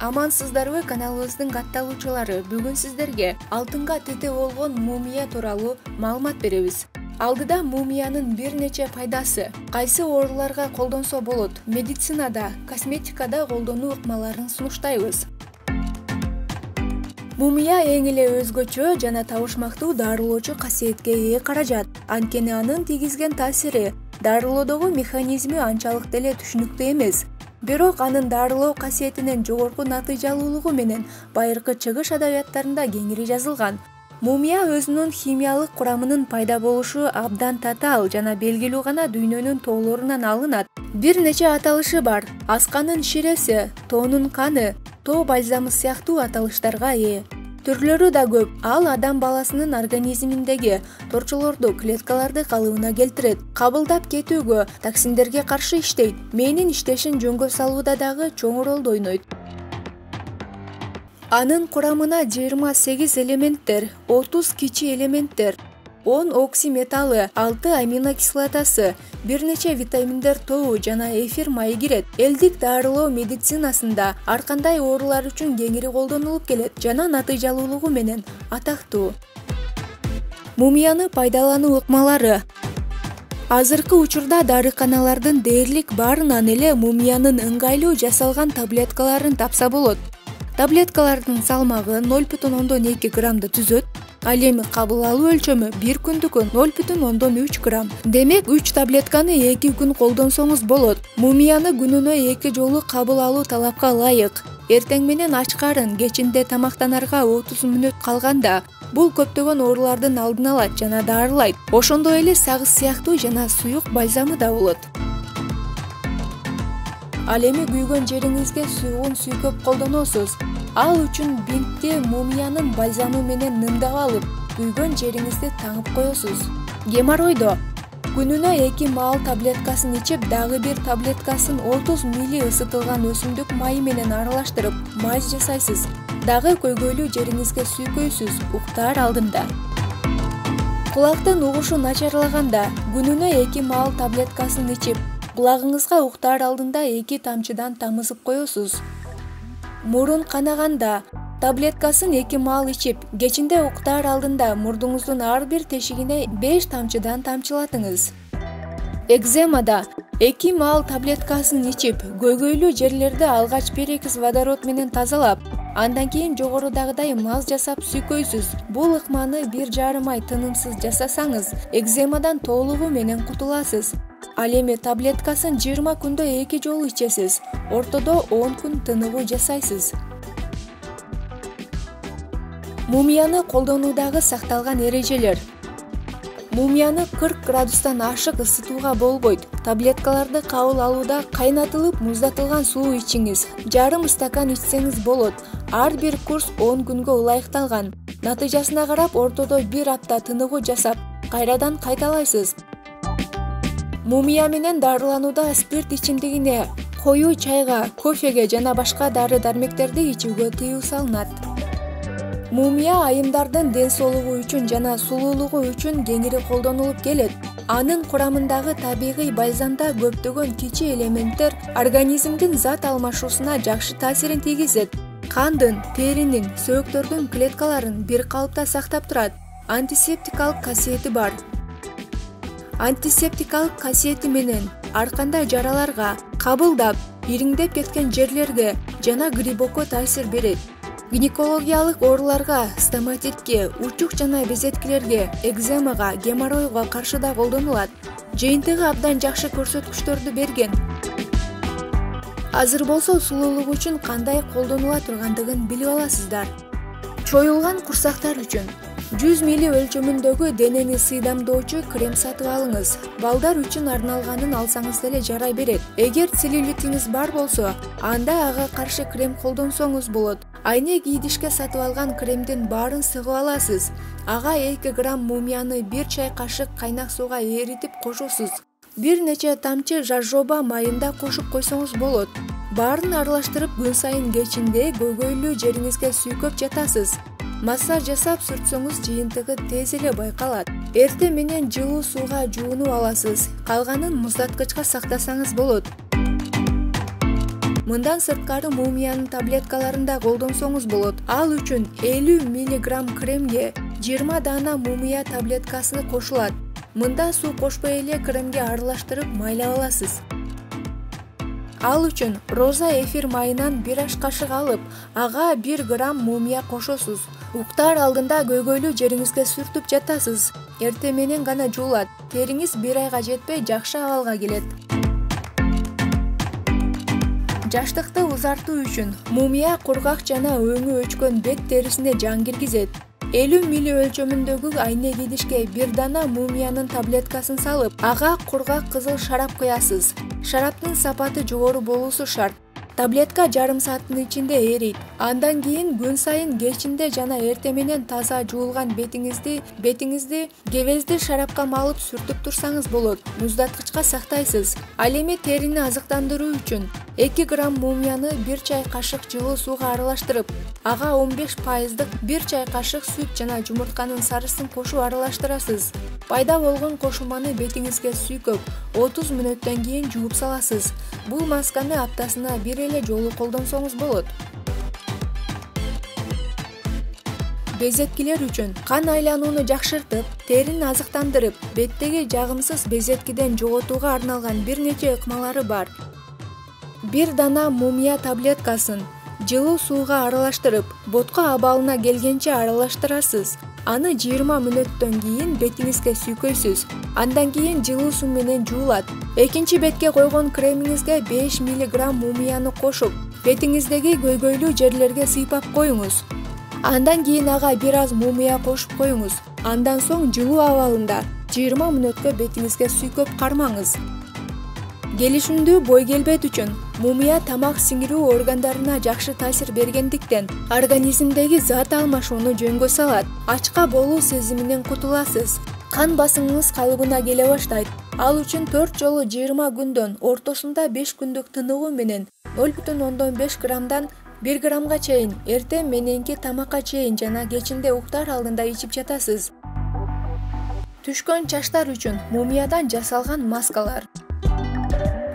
Амансыздарбы каналыбыздын катталуучулары, бүгүн сиздерге алтынга тете болгон мумия тууралуу маалымат беребиз. Алдыда мумиянын бир нече пайдасы, кайсы ооруларга колдонсо болот, медицинада, косметикада колдонуу ыкмаларын сунуштайбыз. Мумия эң эле өзгөчө жана табышмактуу дарылоочу касиетке ээ каражат. Анткени анын тийгизген таасири дарылоодогу механизми анчалык деле түшүнүктүү эмес. Бирок анын дарылоо касиетинин жогорку натыйжалуулугу менен байыркы чыгыш адабияттарында кеңири жазылган. Мумия өзүнүн химиялык курамынын пайда болушу абдан татаал жана белгилүү гана дүйнөнүн тоолорунан алынат. Бир нече аталышы бар. Асканын ширеси, тоонун каны, тоо бальзамы сыяктуу аталыштарга ээ. Түрлөрү да көп. Ал адам баласынын организминдеги торчолорду, клеткаларды калыбына келтирет. Кабылдап кетүүгө, токсиндерге каршы иштейт. Мээнин иштешин жөнгө салууда дагы чоң ролду ойнойт. Анын курамына 28 элементтер, 30 кичи элементтер, 10 оксиметалы, 6 аминокислотасы, бир нече витаминдер тобу жана эфир майы кирет. Элдик дарылоо медицинасында ар кандай оорулар үчүн кеңири колдонулуп келет жана натыйжалуулугу менен атактуу. Мумияны пайдалануу ыкмалары. Азыркы учурда дарыканалардын дээрлик баарынан эле мумиянын ыңгайлуу жасалган таблеткаларын тапса болот. Таблеткалардын салмагы 0,2 граммды түзөт. Ал эми кабыл алуу өлчөмү 1 күндүкү 0,3 грамм. Демек 3 таблетканы 2 күн колдонсоңуз болот. Мумияны күнүнө 2 жолу кабыл алуу талапка ылайык. Эртең менен ач карын, кечинде тамактанарга 30 мүнөт калганда. Бул көптөгөн оорулардын алдын алат жана дарылайт. Ошондой эле сагыз сыяктуу жана суюк бальзамы да болот. Ал эми күйгөн жериңизге суюгун сүйкөп колдоносуз. Ал үчүн бинтти мумиянын бальзамы менен нымдап алып, күйгөн жериңизди таңып коесуз. Геморройдо күнүнө 2 маал таблеткасын ичип, дагы бир таблеткасын 30 мл ысытылган өсүмдүк майы менен аралаштырып, мазь жасайсыз. Дагы көйгөйлүү жериңизге сүйкөйсүз уктаар алдында. Кулактын угушу начарлаганда күнүнө 2 маал таблеткасын ичип, кулагыңызга уктаар алдында 2 тамчыдан тамызып коесуз. Мурун канаганда таблеткасын 2 маал ичип, кечинде уктаар алдында мурдуңуздун ар бир тешигине 5 тамчыдан тамчылатыңыз. Экземада 2 маал таблеткасын ичип, көйгөйлүү жерлерди алгач перекис водород менен тазалап, андан кийин жогорудагыдай маз жасап сүйкөйсүз. Бул ыкманы 1,5 ай тынымсыз жасасаңыз, экземадан толугу менен кутуласыз. Ал эми таблеткасын 20 күндө 2 жолу ичесиз. Ортодо 10 күн тыныгуу жасайсыз. Мумияны колдонуудагы сакталган эрежелер. Мумияны 40 градустан ашык ысытууга болбойт. Таблеткаларды кабыл алууда кайнатылып, муздатылган суу ичиңиз. Жарым стакан ичсеңиз болот. Ар бир курс 10 күнгө ылайыкталган. Натыйжасына карап ортодо 1 апта тыныгуу жасап, кайрадан кайталайсыз. Мумия менен дарыланууда спирт ичимдигине, коюу чайга, кофеге жана башка дары-дармектерди ичүүгө тыюу салынат. Мумия айымдардын ден соолугу үчүн жана сулуулугу үчүн кеңири колдонулуп келет. Анын курамындагы табигый бальзамда көптөгөн кичи элементтер организмдин зат алмашуусуна жакшы таасирин тийгизет. Кандын, теринин, сөөктөрдүн клеткаларын бир калыпта сактап турат. Антисептикалык касиети бар. Антисептикалык касиети менен ар кандай жараларга, кабылдап, ириңдеп кеткен жерлерге жана грибокко таасир берет. Гинекологиялык ооруларга, стоматитке, учук жана безеткилерге, экземага, геморройго каршы да колдонулат. Жыйынтыгы абдан жакшы көрсөткүчтөрдү берген. Азыр болсо сулуулук үчүн кандай колдонула тургандыгын билип аласыздар. Чоюлган курсактар үчүн 100 мл өлчөмүндөгү денени сыйдамдоочу крем сатып алыңыз. Балдар үчүн арналганын алсаңыз деле жарай берет. Эгер целлюлитиңиз бар болсо, анда ага каршы крем колдонсоңуз болот. Айнек идишке сатып алган кремдин баарын сыгып аласыз. Ага 2 грамм мумияны 1 чай кашык кайнак сууга эритип кошосуз. Бир нече тамчы жажоба майында кошуп койсоңуз болот. Баарын аралаштырып күн сайын кечинде көйгөйлүү жериңизге сүйкөп жатасыз. Массаж жасап сүртсөңүз жыйынтыгы тез эле байкалат. Эртең менен жылуу сууга жуунуп аласыз. Калганын муздаткычка сактасаңыз болот. Мындан сырткары мумиянын таблеткаларын да колдонсоңуз болот. Ал үчүн 50 мг кремге 20 дана мумия таблеткасы кошулат. Мында суу кошпой эле кремге аралаштырып майлап аласыз. Ал үчүн роза эфир майынан 1 аш кашык алып, ага 1 грамм мумия кошосуз. Уктаар алдында көйгөйлүү жериңизге сүртүп жатасыз. Эртең менен гана жуулат. Териңиз 1 айга жетпей жакшы абалга келет. Жаштыкты узартуу үчүн мумия кургак жана өңү өчкөн бет терисине жан киргизет. 50 мл өлчөмүндөгү айнек идишке 1 дана мумиянын таблеткасын салып, ага кургак кызыл шарап куясыз. Шараптын сапаты жогору болуусу шарт. Таблетка жарым сааттын ичинде эрийт. Андан кийин күн сайын кечинде жана эртең менен таза жуулган бетиңизди кебезди шарапка малып сүртүп турсаңыз болот. Муздаткычка сактайсыз. Ал эми терини азыктандыруу үчүн 2 грамм мумияны 1 чай кашык жылуу сууга аралаштырып, ага 15% 1 чай кашык сүт жана жумуртканын сарысын кошуп аралаштырасыз. Пайда болгон кошулманы бетиңизге сүйкөп, 30 мүнөттөн кийин жууп саласыз. Бул масканы аптасына 1 эле жолу колдонсоңуз болот. Безеткилер үчүн кан айланууну жакшыртып, терини азыктандырып, беттеги жагымсыз безеткиден жоготууга арналган бир нече ыкмалары бар. 1 дана мумия таблеткасын жылуу сууга аралаштырып, ботко абалына келгенче аралаштырасыз. Аны 20 мүнөттөн кийин бетиңизге сүйкөйсүз. Андан кийин жылуу суу менен жуулат. Экинчи бетке койгон кремиңизге 5 мг мумияны кошуп, бетиңиздеги көйгөйлүү жерлерге сыйпап коюңуз. Андан кийин ага бир аз мумия кошуп коюңуз. Андан соң жылуу абалында 20 мүнөткө бетиңизге сүйкөп кармаңыз. Келишимдүү бой келбет үчүн мумия тамак сиңирүү органдарына жакшы таасир бергендиктен организмдеги зат алмашууну жөнгө салат. Ачка болуу сезиминен кутуласыз. Кан басымыңыз калыбына келе баштайт. Ал үчүн 4 жолу 20 күндөн ортосунда 5 күндүк тыныгуу менен 0,5 граммдан 1 граммга чейин эртең мененки тамакка чейин жана кечинде уктаар алдында ичип жатасыз. Түшкөн чачтар үчүн мумиядан жасалган маскалар.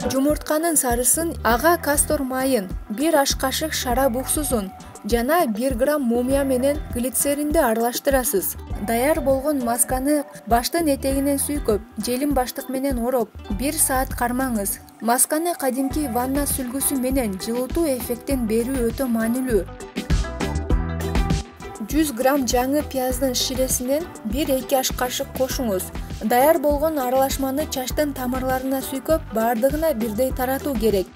Жумуртканын сарысын, ага кастор майын, 1 аш кашык шарап уксусун жана 1 грамм мумия менен глицеринди аралаштырасыз. Даяр болгон масканы баштын этегинен сүйкөп, желим баштык менен ороп, 1 саат кармаңыз. Масканы кадимки ванна сүлгүсү менен жылытуу эффектин берүү өтө маанилүү. 100 грамм жаңы пияздын ширесинен 1-2 аш кашык кошуңуз. Даяр болгон аралашманы чачтын тамырларына сүйкөп, бардыгына бирдей таратуу керек.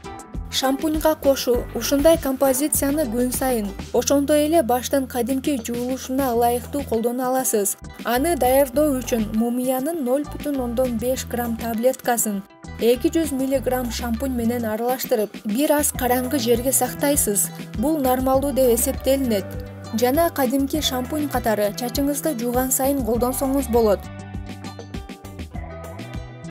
Шампуньга кошуу. Ушундай композицияны күн сайын, ошондой эле баштын кадимки жуулушуна ылайыктуу колдоно аласыз. Аны даярдоо үчүн мумиянын 0,5 грамм таблеткасын 200 мг шампунь менен аралаштырып, бир аз караңгы жерге сактайсыз. Бул нормалдуу деп эсептелинет. Жана кадимки шампунь катары чачыңызды жууган сайын колдонсоңуз болот.